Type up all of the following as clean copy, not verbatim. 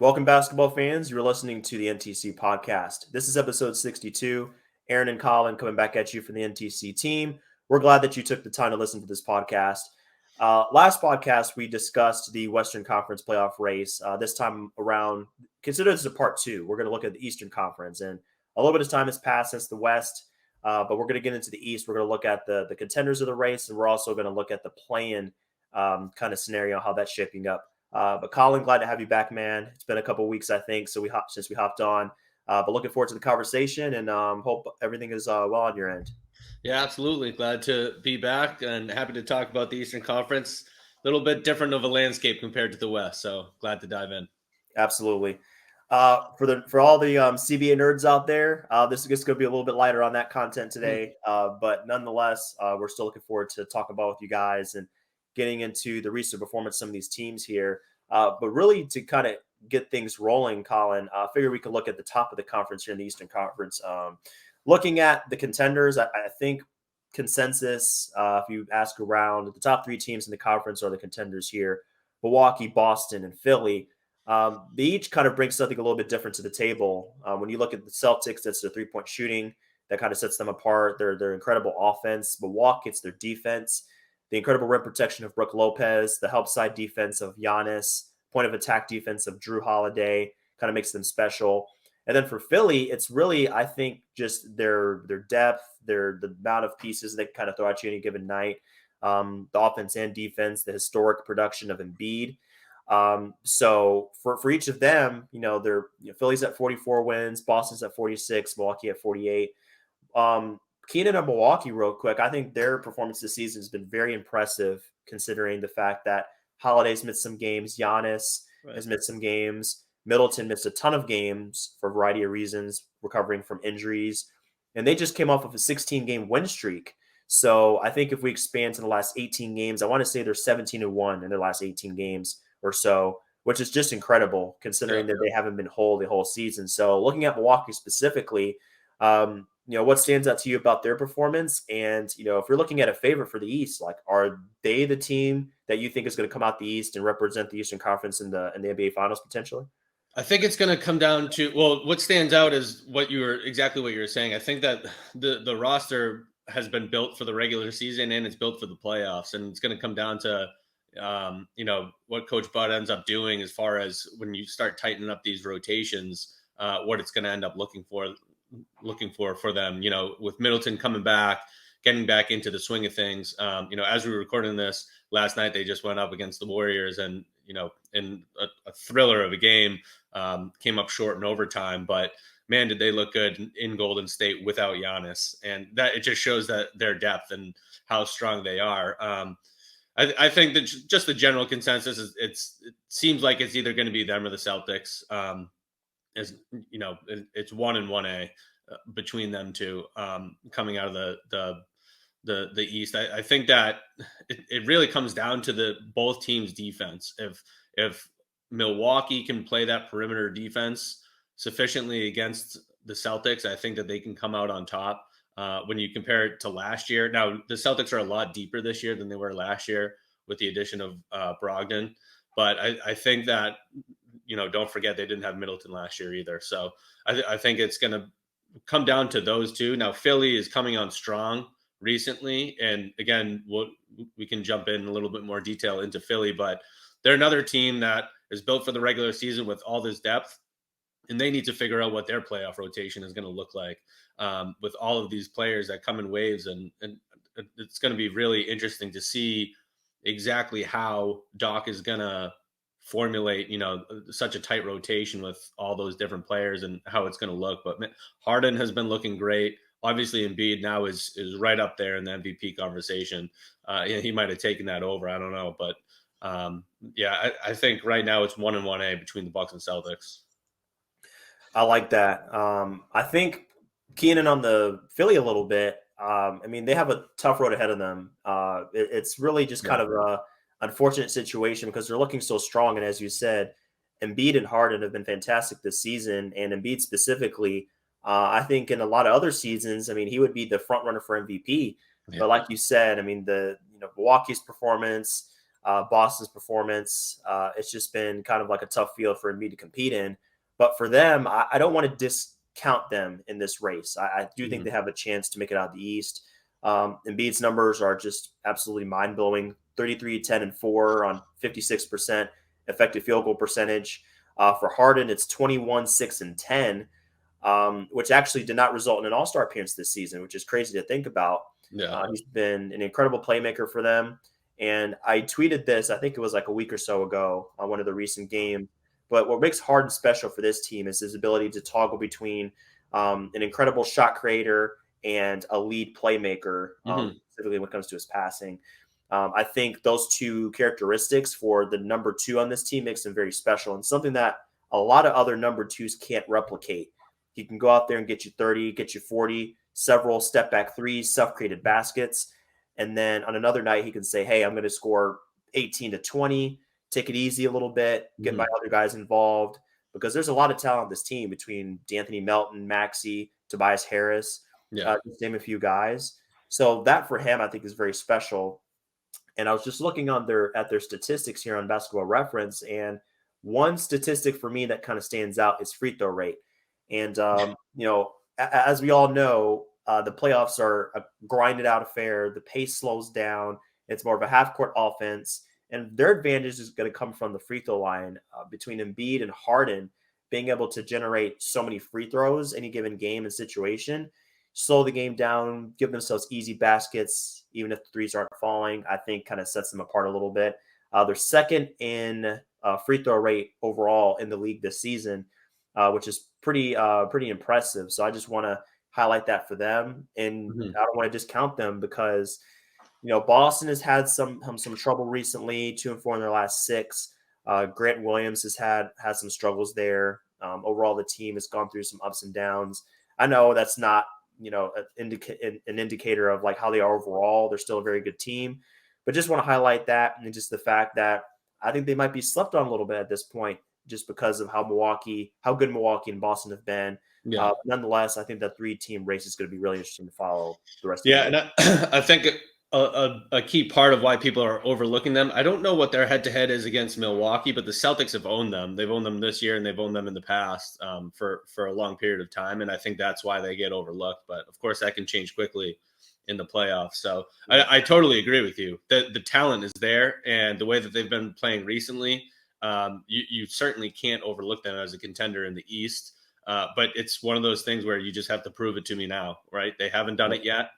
Welcome, basketball fans. You're listening to the NTC podcast. This is episode 62. Aaron and Colin coming back at you from the NTC team. We're glad that you took the time to listen to this podcast. Last podcast, we discussed the Western Conference playoff race. This time around, consider this a part two. We're going to look at the Eastern Conference. And a little bit of time has passed since the West, but we're going to get into the East. We're going to look at the contenders of the race, and we're also going to look at the play-in kind of scenario, how that's shaping up. But Colin, glad to have you back, man. It's been a couple of weeks, I think, since we hopped on. But looking forward to the conversation, and hope everything is well on your end. Yeah, absolutely. Glad to be back and happy to talk about the Eastern Conference. A little bit different of a landscape compared to the West, so glad to dive in. Absolutely. For all the CBA nerds out there, this is just going to be a little bit lighter on that content today. But nonetheless, we're still looking forward to talk about with you guys and getting into the recent performance of some of these teams here. But really, to kind of get things rolling, Colin, I figure we could look at the top of the conference here in the Eastern Conference. Looking at the contenders, I think consensus, if you ask around, the top three teams in the conference are the contenders here: Milwaukee, Boston, and Philly. They each kind of bring something a little bit different to the table. When you look at the Celtics, that's their three-point shooting that kind of sets them apart. Their incredible offense. Milwaukee, it's their defense. The incredible rim protection of Brook Lopez, the help side defense of Giannis, point of attack defense of Drew Holiday kind of makes them special. And then for Philly, it's really, I think, just their depth, the amount of pieces they kind of throw at you any given night, the offense and defense, the historic production of Embiid. So for each of them, Philly's at 44 wins, Boston's at 46, Milwaukee at 48. Keenan and Milwaukee, real quick, I think their performance this season has been very impressive, considering the fact that Holiday's missed some games, Giannis has missed some games, Middleton missed a ton of games for a variety of reasons, recovering from injuries, and they just came off of a 16-game win streak. So I think if we expand to the last 18 games, I want to say they're 17-1 in their last 18 games or so, which is just incredible considering that they haven't been whole the whole season. So looking at Milwaukee specifically, what stands out to you about their performance? And, if you're looking at a favorite for the East, like, are they the team that you think is going to come out the East and represent the Eastern Conference in the NBA Finals potentially? I think it's going to come down to, well, what stands out is exactly what you were saying. I think that the roster has been built for the regular season and it's built for the playoffs, and it's going to come down to what Coach Bud ends up doing as far as when you start tightening up these rotations, what it's going to end up looking for them. With Middleton coming back, getting back into the swing of things. As we were recording this last night, they just went up against the Warriors, and in a thriller of a game, came up short in overtime. But man, did they look good in Golden State without Giannis, and that it just shows that their depth and how strong they are. I think that just the general consensus is it seems like it's either going to be them or the Celtics. It's 1 and 1A between them two, coming out of the East. I think that it really comes down to both teams' defense. If Milwaukee can play that perimeter defense sufficiently against the Celtics, I think that they can come out on top. When you compare it to last year, now the Celtics are a lot deeper this year than they were last year with the addition of Brogdon. But I think that, don't forget they didn't have Middleton last year either. So I think it's going to come down to those two. Now, Philly is coming on strong recently. And again, we can jump in a little bit more detail into Philly, but they're another team that is built for the regular season with all this depth. And they need to figure out what their playoff rotation is going to look like with all of these players that come in waves. And it's going to be really interesting to see exactly how Doc is going to formulate, such a tight rotation with all those different players and how it's going to look. But Harden has been looking great. Obviously, Embiid now is right up there in the MVP conversation. He might have taken that over. I don't know. But I think right now it's 1 and 1A between the Bucks and Celtics. I like that. I think Keenan on the Philly a little bit. They have a tough road ahead of them. It's really just kind of a unfortunate situation because they're looking so strong. And as you said, Embiid and Harden have been fantastic this season, and Embiid specifically, I think in a lot of other seasons, he would be the front runner for MVP. Yeah. But like you said, Milwaukee's performance, Boston's performance. It's just been kind of like a tough field for Embiid to compete in. But for them, I don't want to discount them in this race. I do think they have a chance to make it out of the East. Embiid's numbers are just absolutely mind-blowing. 33, 10, and 4 on 56% effective field goal percentage. For Harden, it's 21, 6, and 10, which actually did not result in an all-star appearance this season, which is crazy to think about. Yeah. He's been an incredible playmaker for them. And I tweeted this, I think it was like a week or so ago on one of the recent games. But what makes Harden special for this team is his ability to toggle between an incredible shot creator and a lead playmaker, specifically when it comes to his passing. I think those two characteristics for the number 2 on this team makes him very special and something that a lot of other number 2s can't replicate. He can go out there and get you 30, get you 40, several step back threes, self-created baskets. And then on another night, he can say, hey, I'm going to score 18 to 20, take it easy a little bit, get my other guys involved, because there's a lot of talent on this team between D'Anthony Melton, Maxey, Tobias Harris, just name a few guys. So that for him, I think is very special. And I was just looking on at their statistics here on Basketball Reference, and one statistic for me that kind of stands out is free throw rate. And as we all know, the playoffs are a grinded out affair. The pace slows down. It's more of a half court offense, and their advantage is going to come from the free throw line between Embiid and Harden being able to generate so many free throws any given game and situation. Slow the game down, give themselves easy baskets, even if the threes aren't falling, I think kind of sets them apart a little bit. They're second in free throw rate overall in the league this season, which is pretty impressive. So I just want to highlight that for them. And I don't want to discount them because, Boston has had some trouble recently, 2-4 in their last 6. Grant Williams has had some struggles there. Overall, the team has gone through some ups and downs. I know that's not an indicator of like how they are overall. They're still a very good team, but just want to highlight that and just the fact that I think they might be slept on a little bit at this point, just because of how good Milwaukee and Boston have been. Nonetheless, I think that 3-team race is going to be really interesting to follow the rest of the year. And I think a key part of why people are overlooking them, I don't know what their head-to-head is against Milwaukee, but the Celtics have owned them. They've owned them this year, and they've owned them in the past for a long period of time, and I think that's why they get overlooked. But, of course, that can change quickly in the playoffs. So I totally agree with you. The talent is there, and the way that they've been playing recently, you certainly can't overlook them as a contender in the East. But it's one of those things where you just have to prove it to me now, right? They haven't done it yet.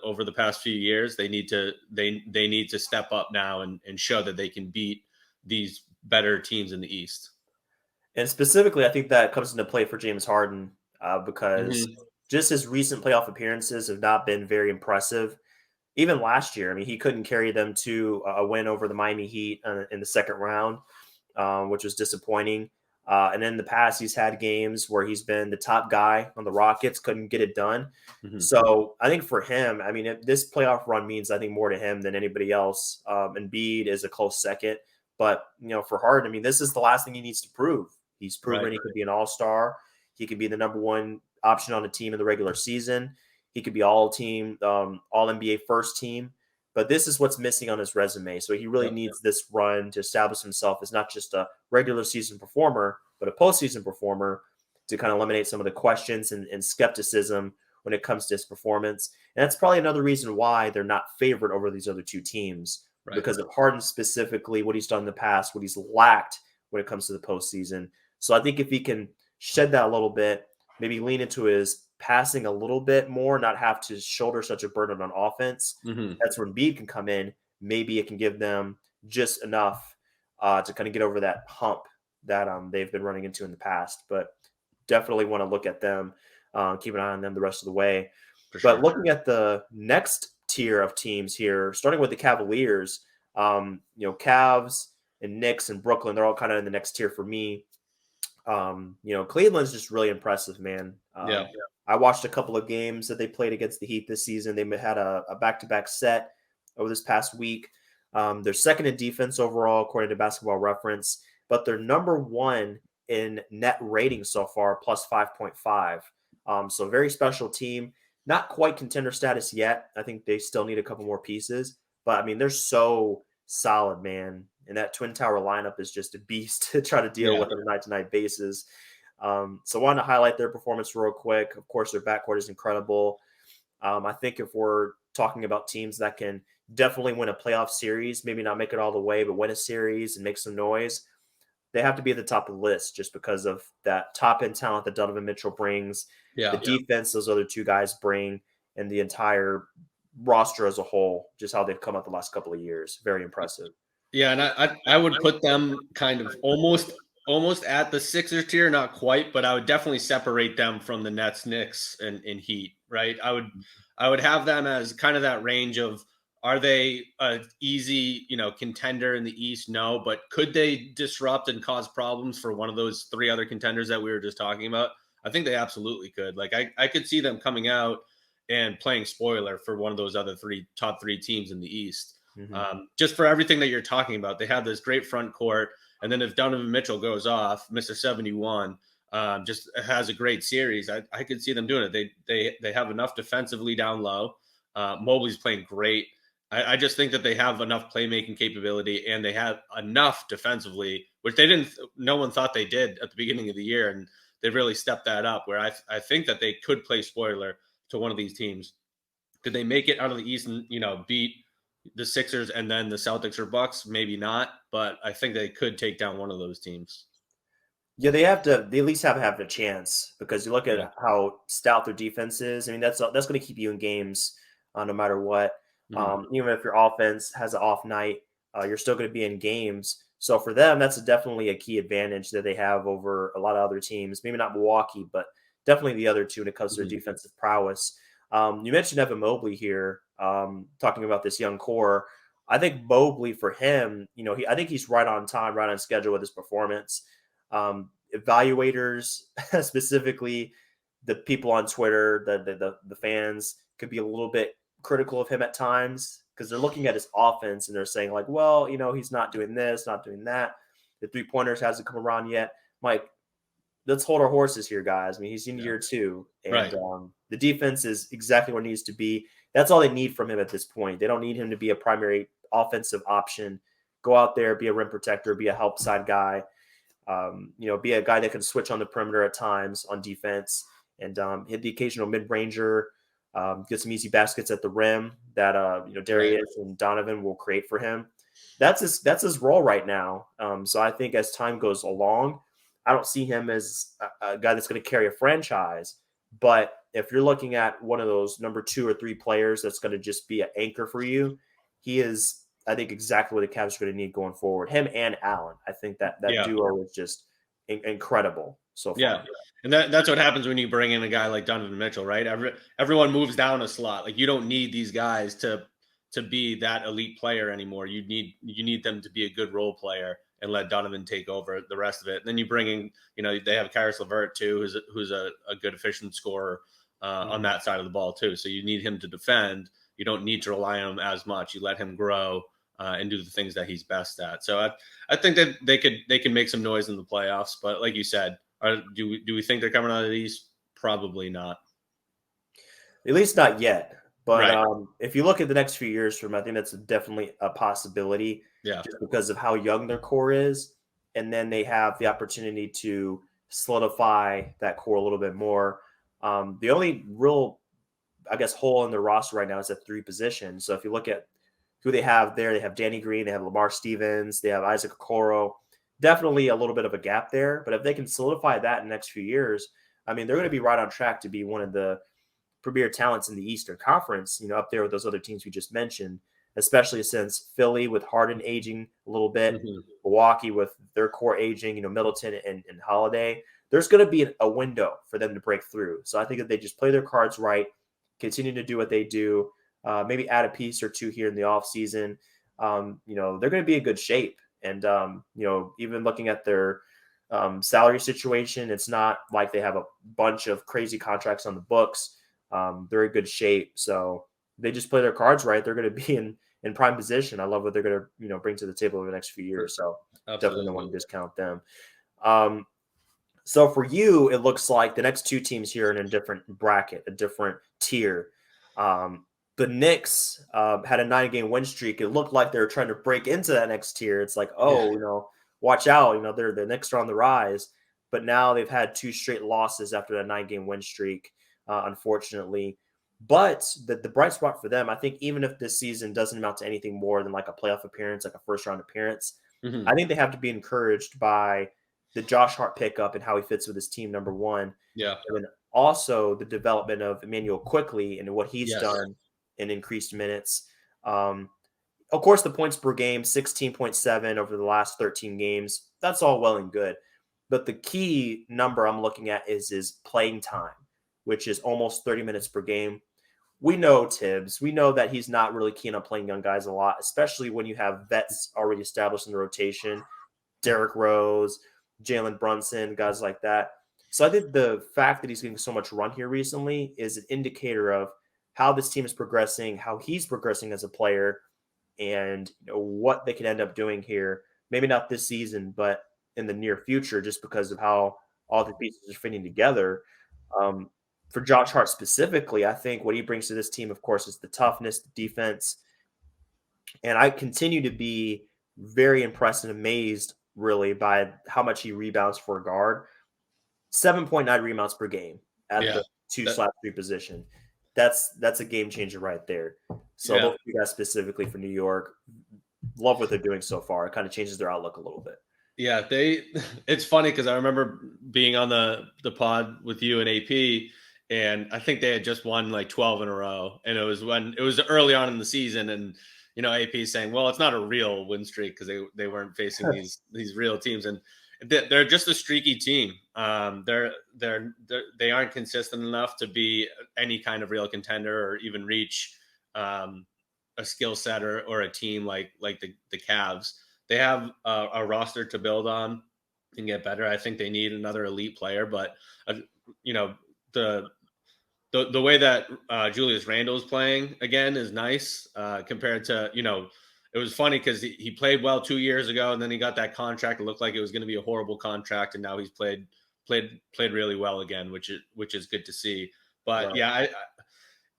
Over the past few years, they need to step up now and show that they can beat these better teams in the East. And specifically, I think that comes into play for James Harden because just his recent playoff appearances have not been very impressive. Even last year, I mean, he couldn't carry them to a win over the Miami Heat in the second round, which was disappointing. And in the past, he's had games where he's been the top guy on the Rockets, couldn't get it done. So I think for him, I mean, this playoff run means, I think, more to him than anybody else. Embiid is a close second. But, for Harden, I mean, this is the last thing he needs to prove. He's proven he could be an all-star. He could be the number 1 option on a team in the regular season. He could be all-team, all-NBA first team. But this is what's missing on his resume. So he really needs this run to establish himself as not just a regular season performer, but a postseason performer to kind of eliminate some of the questions and skepticism when it comes to his performance. And that's probably another reason why they're not favored over these other 2 teams, because of Harden specifically, what he's done in the past, what he's lacked when it comes to the postseason. So I think if he can shed that a little bit, maybe lean into his passing a little bit more, not have to shoulder such a burden on offense. That's where Embiid can come in. Maybe it can give them just enough to kind of get over that hump that they've been running into in the past. But definitely want to look at them, keep an eye on them the rest of the way. But looking at the next tier of teams here, starting with the Cavaliers, Cavs and Knicks and Brooklyn, they're all kind of in the next tier for me. Cleveland's just really impressive, man. I watched a couple of games that they played against the Heat this season. They had a back-to-back set over this past week. They're second in defense overall, according to Basketball Reference, but they're number 1 in net rating so far, plus 5.5. So very special team. Not quite contender status yet. I think they still need a couple more pieces. But, I mean, they're so solid, man. And that Twin Tower lineup is just a beast to try to deal Yeah. with on a night-to-night basis. So I wanted to highlight their performance real quick. Of course, their backcourt is incredible. I think if we're talking about teams that can definitely win a playoff series, maybe not make it all the way, but win a series and make some noise, they have to be at the top of the list just because of that top end talent that Donovan Mitchell brings, the defense those other two guys bring, and the entire roster as a whole, just how they've come out the last couple of years. Very impressive. Yeah, and I would put them kind of almost at the Sixers tier, not quite, but I would definitely separate them from the Nets, Knicks, and Heat, right? I would have them as kind of that range of, are they a easy, contender in the East? No, but could they disrupt and cause problems for one of those three other contenders that we were just talking about? I think they absolutely could. Like I could see them coming out and playing spoiler for one of those other top three teams in the East. Just for everything that you're talking about, they have this great front court, and then if Donovan Mitchell goes off, Mr. 71, just has a great series, I could see them doing it. They have enough defensively down low. Mobley's playing great. I just think that they have enough playmaking capability, and they have enough defensively, which no one thought they did at the beginning of the year, and they've really stepped that up. Where I think that they could play spoiler to one of these teams. Could they make it out of the East and beat the Sixers and then the Celtics or Bucks? Maybe not, but I think they could take down one of those teams. Yeah, they have to. They at least have a chance because you look at how stout their defense is. I mean, that's going to keep you in games no matter what. Even if your offense has an off night, you're still going to be in games. So for them, that's definitely a key advantage that they have over a lot of other teams. Maybe not Milwaukee, but definitely the other two when it comes to their defensive prowess. You mentioned Evan Mobley here, talking about this young core. I think Mobley, for him, I think he's right on time, right on schedule with his performance. Evaluators, specifically the people on Twitter, the fans, could be a little bit critical of him at times because they're looking at his offense and they're saying like, well, he's not doing this, not doing that. The 3-pointers hasn't come around yet. Mike, let's hold our horses here, guys. I mean, he's in year 2, and the defense is exactly where it needs to be. That's all they need from him at this point. They don't need him to be a primary offensive option. Go out there, be a rim protector, be a help side guy. Be a guy that can switch on the perimeter at times on defense and hit the occasional mid-ranger, get some easy baskets at the rim that Darius and Donovan will create for him. That's his role right now. So I think as time goes along, I don't see him as a guy that's going to carry a franchise. But if you're looking at one of those number 2 or 3 players that's going to just be an anchor for you, he is, I think, exactly what the Cavs are going to need going forward. Him and Allen. I think that duo is just incredible so far. Yeah, and that's what happens when you bring in a guy like Donovan Mitchell, right? Everyone moves down a slot. Like, you don't need these guys to be that elite player anymore. You need them to be a good role player and let Donovan take over the rest of it. And then you bring in, they have Karis LeVert too, who's a good efficient scorer on that side of the ball too. So you need him to defend. You don't need to rely on him as much. You let him grow and do the things that he's best at. So I think that they can make some noise in the playoffs. But like you said, do we think they're coming out of the East? Probably not. At least not yet. But if you look at the next few years from, I think that's definitely a possibility. Yeah. Just because of how young their core is. And then they have the opportunity to solidify that core a little bit more. The only real, I guess, hole in their roster right now is at 3 positions. So if you look at who they have there, they have Danny Green, they have Lamar Stevens, they have Isaac Okoro. Definitely a little bit of a gap there. But if they can solidify that in the next few years, I mean, they're going to be right on track to be one of the premier talents in the Eastern Conference, up there with those other teams we just mentioned, especially since Philly with Harden aging a little bit, Milwaukee with their core aging, Middleton and Holiday. There's going to be a window for them to break through. So I think if they just play their cards right, continue to do what they do, maybe add a piece or 2 here in the offseason, they're going to be in good shape. And, even looking at their salary situation, it's not like they have a bunch of crazy contracts on the books. They're in good shape. So they just play their cards right. They're going to be in prime position. I love what they're going to, bring to the table over the next few years. So definitely don't want to discount them. So for you, it looks like the next 2 teams here are in a different bracket, a different tier. the Knicks had a 9-game win streak. It looked like they were trying to break into that next tier. It's like, Yeah. oh, watch out. The Knicks are on the rise. But now they've had 2 straight losses after that 9-game win streak, unfortunately. But the bright spot for them, I think, even if this season doesn't amount to anything more than like a playoff appearance, like a first-round appearance, Mhm. I think they have to be encouraged by the Josh Hart pickup and how he fits with his team, number one. Yeah. And then also the development of Emmanuel Quickly and what he's Yes. done in increased minutes. Of course, the points per game, 16.7 over the last 13 games. That's all well and good. But the key number I'm looking at is playing time, which is almost 30 minutes per game. We know Tibbs. We know that he's not really keen on playing young guys a lot, especially when you have vets already established in the rotation. Derrick Rose, Jalen Brunson, guys like that. So I think the fact that he's getting so much run here recently is an indicator of how this team is progressing, how he's progressing as a player, and what they can end up doing here. Maybe not this season, but in the near future, just because of how all the pieces are fitting together. For Josh Hart specifically, I think what he brings to this team, of course, is the toughness, the defense, and I continue to be very impressed and amazed, really, by how much he rebounds for a guard. 7.9 rebounds per game at Yeah. the 2/3 position. That's a game changer right there. So those two guys specifically for New York, love what they're doing so far. It kind of changes their outlook a little bit. Yeah, it's funny because I remember being on the pod with you and AP, and I think they had just won like 12 in a row. And it was early on in the season, and AP saying, well, it's not a real win streak because they weren't facing these real teams, and they're just a streaky team. They aren't consistent enough to be any kind of real contender or even reach a skill set or a team like the Cavs. They have a roster to build on and get better. I think they need another elite player, but the way that Julius Randle is playing again is nice compared to it was funny because he played well 2 years ago and then he got that contract. It looked like it was going to be a horrible contract, and now he's played really well again, which is good to see. But Right. yeah,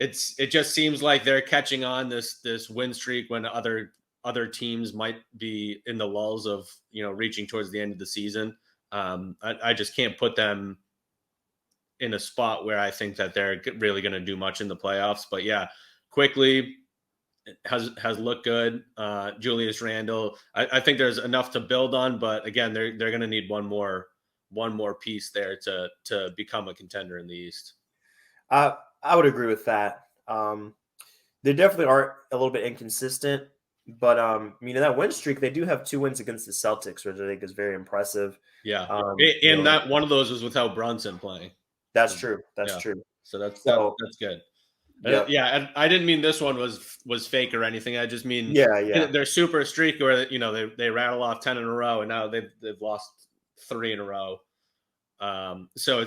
it just seems like they're catching on this win streak when other teams might be in the lulls of reaching towards the end of the season. I just can't put them in a spot where I think that they're really going to do much in the playoffs. But yeah, Quickly has looked good. Julius Randle, I think there's enough to build on, but again, they're going to need one more piece there to become a contender in the East. I would agree with that. They definitely are a little bit inconsistent, but that win streak, they do have 2 wins against the Celtics, which I think is very impressive. Yeah, and that one of those was without Brunson playing. That's true. That's true. So that's good. Yep. Yeah, and I didn't mean this one was fake or anything. I just mean Yeah. they're super streak where they rattle off 10 in a row, and now they've lost 3 in a row. So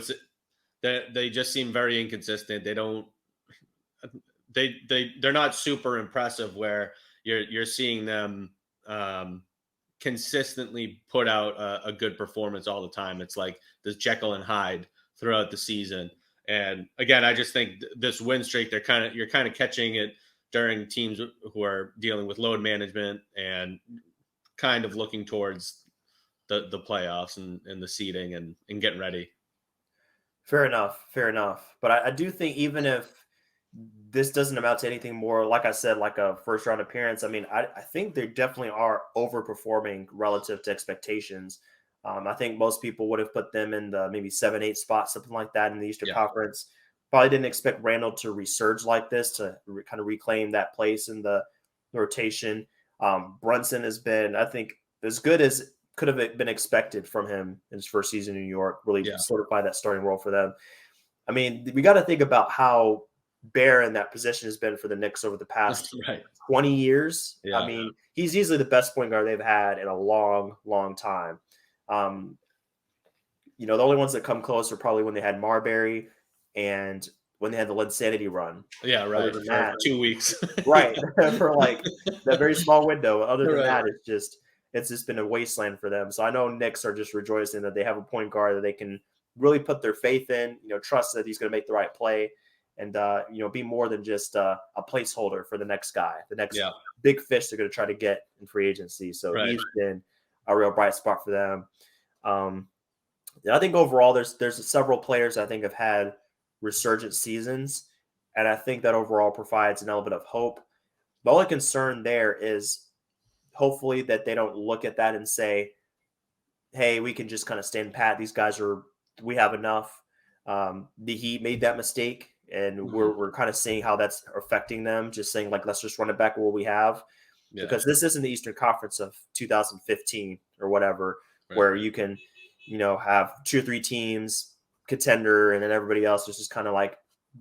they just seem very inconsistent. They're not super impressive where you're seeing them consistently put out a good performance all the time. It's like this Jekyll and Hyde throughout the season. And again, I just think this win streak, you're kind of catching it during teams who are dealing with load management and kind of looking towards the playoffs and the seeding and getting ready. Fair enough. But I do think even if this doesn't amount to anything more, like I said, like a first round appearance, I think they definitely are overperforming relative to expectations. I think most people would have put them in the maybe 7-8 spot, something like that in the Eastern Conference. Probably didn't expect Randall to resurge like this, to kind of reclaim that place in the rotation. Brunson has been, I think, as good as could have been expected from him in his first season in New York, really solidify that starting role for them. We got to think about how barren that position has been for the Knicks over the past 20 years. Yeah. He's easily the best point guard they've had in a long, long time. The only ones that come close are probably when they had Marbury and when they had the Linsanity run. Yeah, right. For that, 2 weeks. Right. For like that very small window. Other than that, it's just been a wasteland for them. So I know Knicks are just rejoicing that they have a point guard that they can really put their faith in, trust that he's going to make the right play. and be more than just a placeholder for the next guy, the next Yeah. big fish they're going to try to get in free agency. So Right. he's been a real bright spot for them. I think overall there's several players I think have had resurgent seasons, and I think that overall provides an element of hope. The only concern there is hopefully that they don't look at that and say, hey, we can just kind of stand pat. We have enough. The Heat made that mistake, and we're kind of seeing how that's affecting them. Just saying, like, let's just run it back with what we have, because this isn't the Eastern Conference of 2015 or whatever, where you can, have 2 or 3 teams, contender, and then everybody else is just kind of like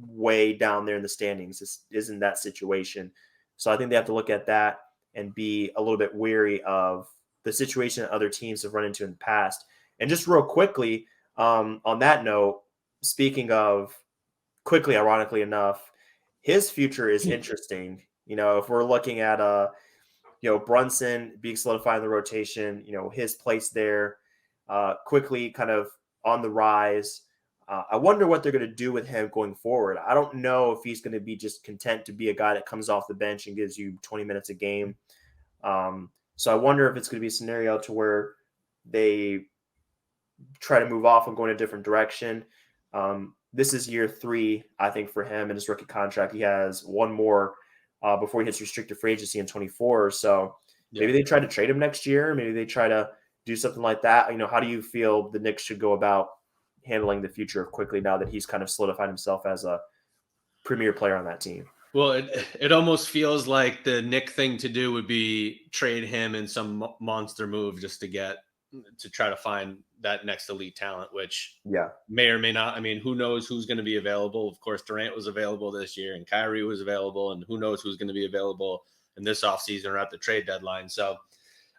way down there in the standings. This isn't that situation. So I think they have to look at that and be a little bit weary of the situation that other teams have run into in the past. And just real quickly, on that note, speaking of quickly, ironically enough, his future is interesting. If we're looking at Brunson being solidified in the rotation, his place there, quickly kind of on the rise. I wonder what they're going to do with him going forward. I don't know if he's going to be just content to be a guy that comes off the bench and gives you 20 minutes a game. So I wonder if it's going to be a scenario to where they try to move off and go in a different direction. This is year 3, I think, for him in his rookie contract. He has one more before he hits restricted free agency in 24. So maybe they try to trade him next year. Maybe they try to do something like that. How do you feel the Knicks should go about handling the future of Quickly now that he's kind of solidified himself as a premier player on that team? Well, it almost feels like the Nick thing to do would be trade him in some monster move just to try to find that next elite talent, which may or may not. I mean, who knows who's going to be available? Of course, Durant was available this year, and Kyrie was available, and who knows who's going to be available in this offseason or at the trade deadline. So,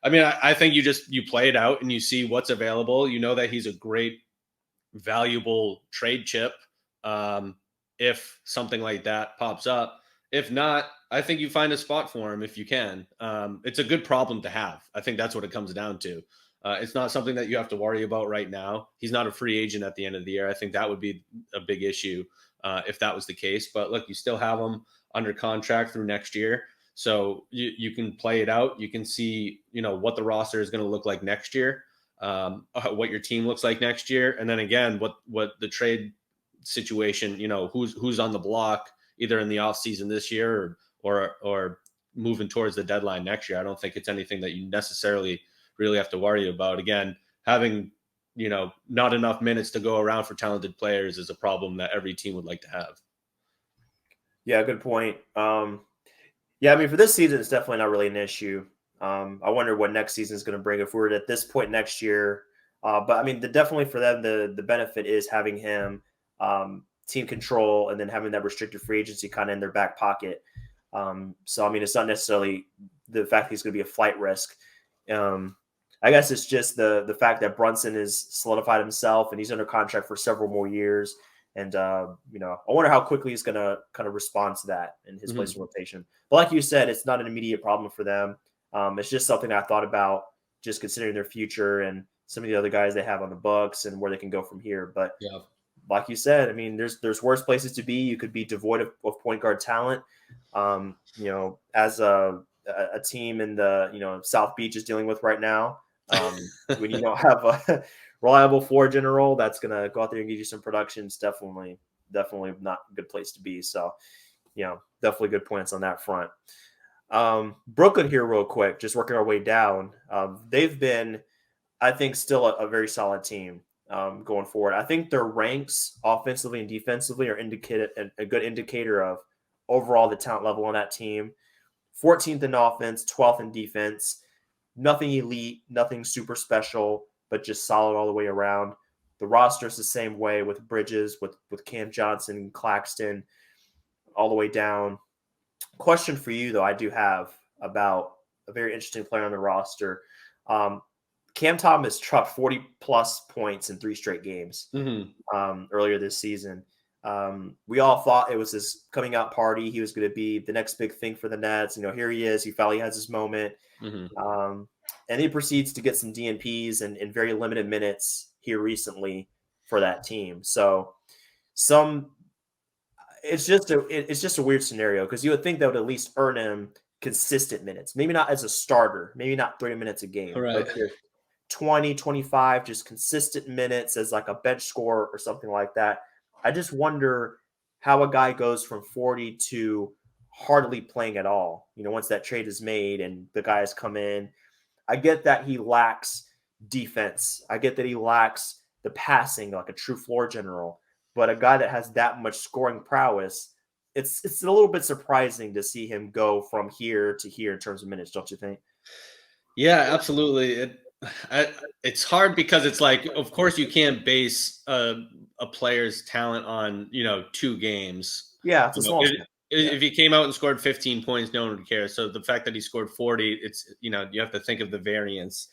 I mean, I think you play it out and you see what's available. You know that he's a great, valuable trade chip. If something like that pops up. If not, I think you find a spot for him if you can. It's a good problem to have. I think that's what it comes down to. It's not something that you have to worry about right now. He's not a free agent at the end of the year. I think that would be a big issue if that was the case. But look, you still have him under contract through next year. So you can play it out. You can see, what the roster is going to look like next year, what your team looks like next year. And then again, what the trade situation, who's on the block either in the off season this year or moving towards the deadline next year. I don't think it's anything that you necessarily really have to worry about. Again, having, not enough minutes to go around for talented players is a problem that every team would like to have. Yeah, good point. I mean, for this season, it's definitely not really an issue. I wonder what next season is going to bring if we're at this point next year. But I mean, definitely for them, the benefit is having him team control and then having that restricted free agency kind of in their back pocket. So, I mean, it's not necessarily the fact that he's going to be a flight risk. I guess it's just the fact that Brunson has solidified himself and he's under contract for several more years. And, I wonder how quickly he's going to kind of respond to that in his place of rotation. But like you said, it's not an immediate problem for them. It's just something I thought about just considering their future and some of the other guys they have on the books and where they can go from here. But like you said, I mean, there's worse places to be. You could be devoid of point guard talent. As a team in the, South Beach is dealing with right now. When you don't have a reliable floor general that's going to go out there and give you some production, it's definitely not a good place to be. So, definitely good points on that front. Brooklyn here real quick, just working our way down. They've been, I think, still a very solid team going forward. I think their ranks offensively and defensively are a good indicator of overall the talent level on that team. 14th in offense, 12th in defense. Nothing elite, nothing super special, but just solid all the way around. The roster is the same way with Bridges, with Cam Johnson, Claxton, all the way down. Question for you, though, I do have about a very interesting player on the roster. Cam Thomas trucked 40-plus points in 3 straight games earlier this season. We all thought it was his coming out party. He was going to be the next big thing for the Nets. Here he is. He finally has his moment. And he proceeds to get some DNPs and in very limited minutes here recently for that team. So it's just a weird scenario because you would think that would at least earn him consistent minutes. Maybe not as a starter, maybe not 30 minutes a game, Right. but just 20, 25, just consistent minutes as like a bench scorer or something like that. I just wonder how a guy goes from 40 to hardly playing at all. Once that trade is made and the guys come in, I get that he lacks defense. I get that he lacks the passing, like a true floor general. But a guy that has that much scoring prowess, it's a little bit surprising to see him go from here to here in terms of minutes, don't you think? Yeah, absolutely. It's hard because it's like, of course, you can't base a player's talent on 2 games. Yeah, it's a You know, small it, sample. Yeah. if he came out and scored 15 points, no one would care. So the fact that he scored 40, it's you have to think of the variance.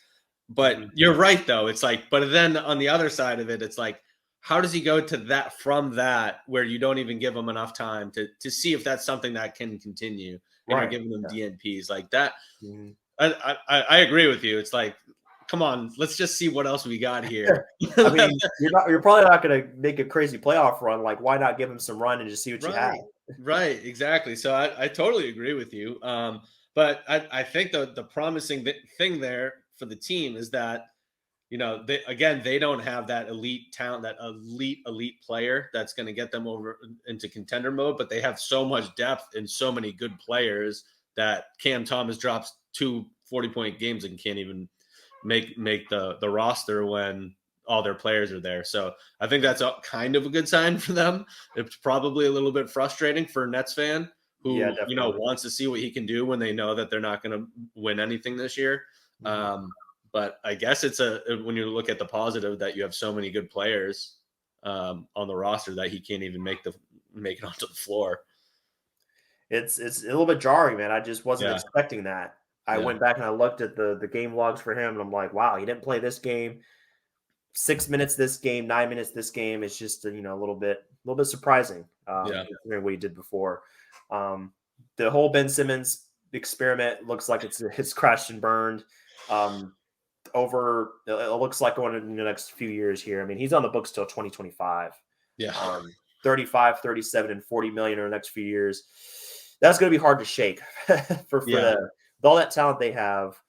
But Mhm. you're right, though. It's like, but then on the other side of it, it's like, how does he go to that from that where you don't even give him enough time to see if that's something that can continue, and you're Right. giving him Yeah. DNPs like that? Mhm. I agree with you. It's like, come on, let's just see what else we got here. I mean, you're probably not going to make a crazy playoff run. Like, why not give him some run and just see what you have? Right, right, exactly. So I totally agree with you. But I think the promising thing there for the team is that they don't have that elite talent, that elite player that's going to get them over into contender mode. But they have so much depth and so many good players that Cam Thomas drops 2 40-point games and can't even make the roster when all their players are there. So I think that's kind of a good sign for them. It's probably a little bit frustrating for a Nets fan Yeah, who definitely. wants to see what he can do when they know that they're not going to win anything this year. Mhm. But I guess it's when you look at the positive that you have so many good players on the roster that he can't even make it onto the floor. It's a little bit jarring, man. I just wasn't Yeah, expecting that. I yeah, went back and I looked at the game logs for him, and I'm like, wow, he didn't play this game. 6 minutes this game, 9 minutes this game. It's just a little bit surprising, yeah, considering what he did before. Um, the whole Ben Simmons experiment looks like it's crashed and burned. Um, it looks like going in the next few years here. I mean, he's on the books till 2025. yeah, 35, 37, and 40 million in the next few years. That's going to be hard to shake for yeah, them. With all that talent they have,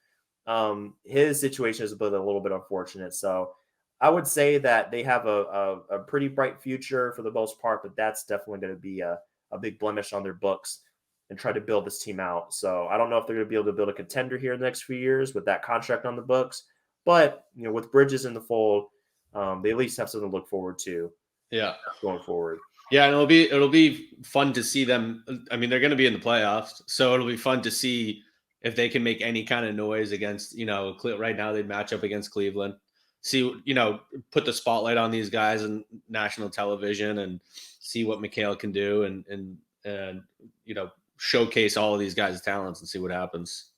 his situation is a little bit unfortunate. So I would say that they have a pretty bright future for the most part, but that's definitely going to be a big blemish on their books and try to build this team out. So I don't know if they're going to be able to build a contender here in the next few years with that contract on the books, but with Bridges in the fold, they at least have something to look forward to yeah. going forward. Yeah, and it'll be fun to see them. I mean, they're going to be in the playoffs, so it'll be fun to see if they can make any kind of noise against. Right now they match up against Cleveland. See, put the spotlight on these guys on national television and see what McHale can do, and showcase all of these guys' talents and see what happens.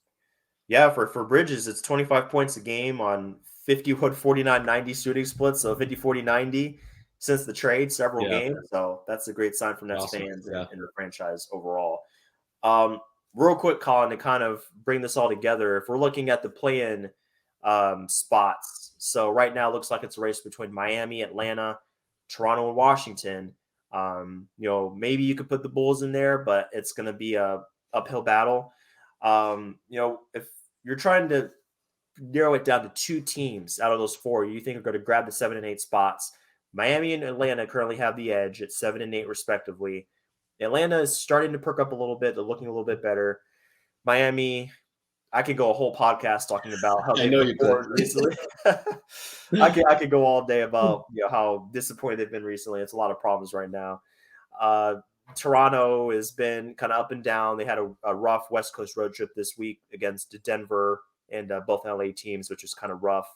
Yeah, for Bridges, it's 25 points a game on 50 wood 49-90 shooting splits, so 50-40-90 since the trade, several Yeah, games. So that's a great sign from Nets awesome. fans Yeah, and the franchise overall. Real quick, Colin, to kind of bring this all together, if we're looking at the play-in spots, so right now it looks like it's a race between Miami, Atlanta, Toronto, and Washington. Maybe you could put the Bulls in there, but it's going to be a uphill battle. If you're trying to narrow it down to 2 teams out of those 4 you think are going to grab the 7 and 8 spots. Miami and Atlanta currently have the edge at 7 and 8 respectively. Atlanta is starting to perk up a little bit. They're looking a little bit better. Miami, I could go a whole podcast talking about how I they've know you could. performed recently. I could go all day about how disappointed they've been recently. It's a lot of problems right now. Uh, Toronto has been kind of up and down. They had a rough West Coast road trip this week against Denver and both LA teams, which is kind of rough.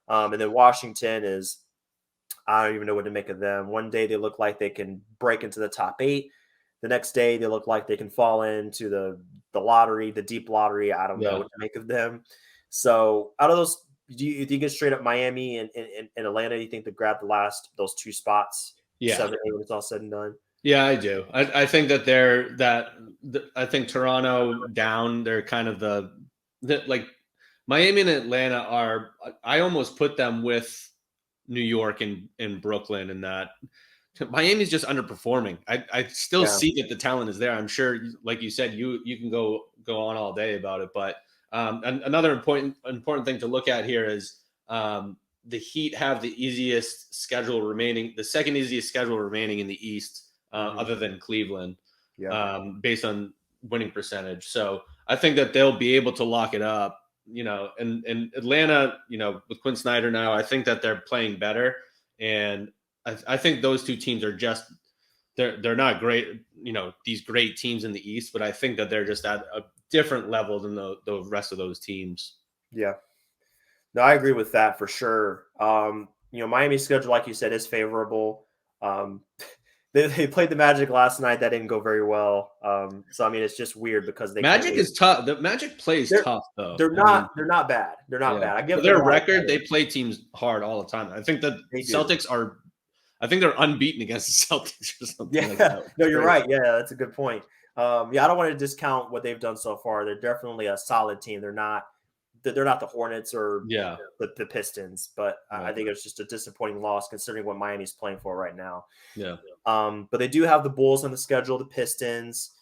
And then Washington is, I don't even know what to make of them. One day they look like they can break into the top 8. The next day they look like they can fall into the lottery, the deep lottery. I don't know Yeah, what to make of them. So out of those, do you think it's straight up Miami and Atlanta? You think they grab those 2 spots, yeah. 7, 8 when it's all said and done? Yeah, I do. I think that I think Toronto down. They're kind of like Miami and Atlanta are. I almost put them with New York and Brooklyn in that Miami's just underperforming. I still Yeah. see that the talent is there. I'm sure, like you said, you can go on all day about it. But another important thing to look at here is the Heat have the easiest schedule remaining, the second easiest schedule remaining in the East, other than Cleveland, based on winning percentage. So I think that they'll be able to lock it up. And Atlanta, with Quinn Snyder now, I think that they're playing better, and I think those two teams are just they're not great, these great teams in the East, but I think that they're just at a different level than the rest of those teams. Yeah. No, I agree with that for sure. Miami's schedule, like you said, is favorable. They played the Magic last night. That didn't go very well. So I mean, it's just weird because they Magic is tough. The Magic plays tough though. They're not bad. They're not bad. I give for them their record, they play teams hard all the time. I think that Celtics are. I think they're unbeaten against the Celtics or something. Like that. No, you're right. Yeah, that's a good point. I don't want to discount what they've done so far. They're definitely a solid team. They're not the Hornets or the Pistons, but I think it's just a disappointing loss considering what Miami's playing for right now. Yeah. But they do have the Bulls on the schedule, the Pistons,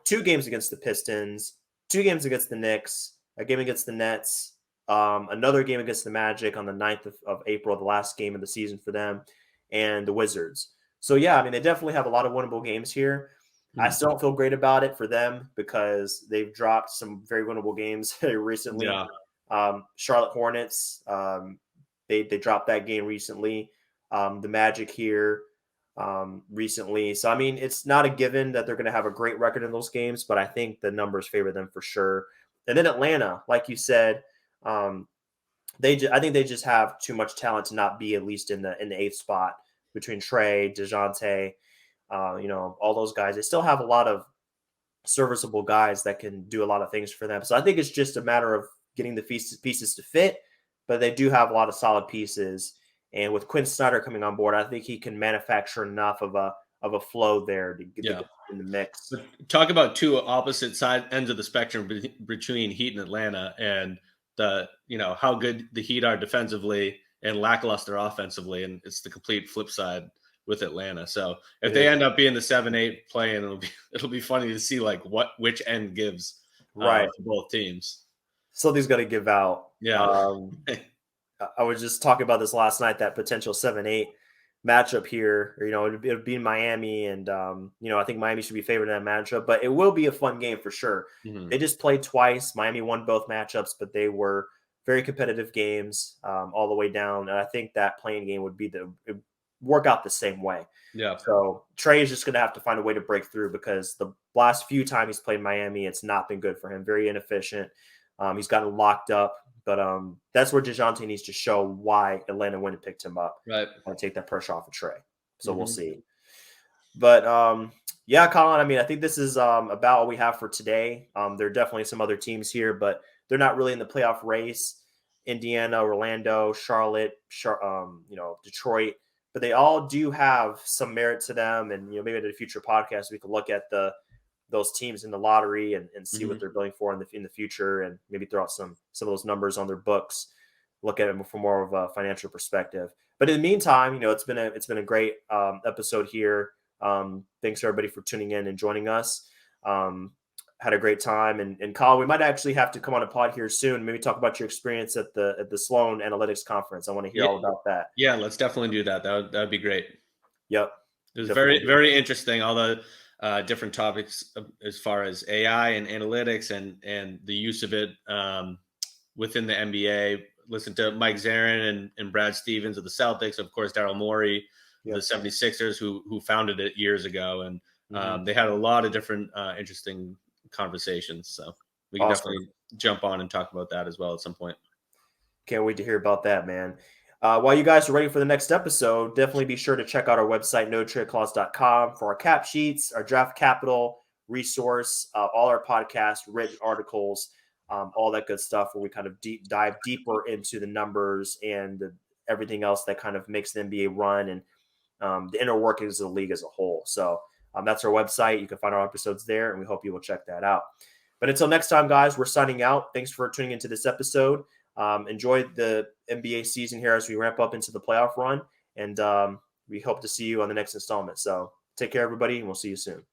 2 games against the Pistons, 2 games against the Knicks, a game against the Nets, another game against the Magic on the 9th of April, the last game of the season for them, and the Wizards. So, yeah, I mean, they definitely have a lot of winnable games here. I still don't feel great about it for them because they've dropped some very winnable games recently. Yeah. Charlotte Hornets, they dropped that game recently. The Magic here recently. So, I mean, it's not a given that they're going to have a great record in those games, but I think the numbers favor them for sure. And then Atlanta, like you said, I think they just have too much talent to not be at least in the 8th spot between Trey, DeJounte, all those guys. They still have a lot of serviceable guys that can do a lot of things for them. So I think it's just a matter of getting the pieces to fit, but they do have a lot of solid pieces. And with Quinn Snyder coming on board, I think he can manufacture enough of a flow there to get in the mix. But talk about two opposite side ends of the spectrum between Heat and Atlanta, and how good the Heat are defensively and lackluster offensively, and it's the complete flip side with Atlanta. So if they end up being the 7-8 playing, it'll be funny to see like which end gives for both teams. Something's got to give out. Yeah. I was just talking about this last night, that potential 7-8 matchup here. It would be in Miami, and I think Miami should be favored in that matchup, but it will be a fun game for sure. Mm-hmm. They just played twice. Miami won both matchups, but they were very competitive games all the way down, and I think that playing game would work out the same way. Yeah. So Trey is just going to have to find a way to break through because the last few times he's played Miami, it's not been good for him. Very inefficient. He's gotten locked up, but that's where DeJounte needs to show why Atlanta went and picked him up. Right. And take that pressure off of Trey. So we'll see. But yeah, Colin, I mean, I think this is about all we have for today. There are definitely some other teams here, but they're not really in the playoff race. Indiana, Orlando, Charlotte, Detroit, but they all do have some merit to them. And, maybe in a future podcast, we can look at those teams in the lottery and see what they're building for in the future, and maybe throw out some of those numbers on their books, look at it from more of a financial perspective. But in the meantime, it's been a great episode here. Thanks everybody for tuning in and joining us. Had a great time, and Colin, we might actually have to come on a pod here soon. Maybe talk about your experience at the Sloan Analytics Conference. I want to hear all about that. Yeah, let's definitely do that. That would be great. Yep, it was very, very interesting. All the different topics as far as AI and analytics and the use of it within the NBA. Listen to Mike Zarin and Brad Stevens of the Celtics, of course, Daryl Morey of the 76ers who founded it years ago. And they had a lot of different interesting conversations. So we can definitely jump on and talk about that as well at some point. Can't wait to hear about that, man. While you guys are ready for the next episode, definitely be sure to check out our website, notradeclause.com, for our cap sheets, our draft capital resource, all our podcasts, written articles, all that good stuff where we kind of dive deeper into the numbers and everything else that kind of makes the NBA run and the inner workings of the league as a whole. So that's our website. You can find our episodes there, and we hope you will check that out. But until next time, guys, we're signing out. Thanks for tuning into this episode. Enjoy the NBA season here as we ramp up into the playoff run, and we hope to see you on the next installment. So take care, everybody, and we'll see you soon.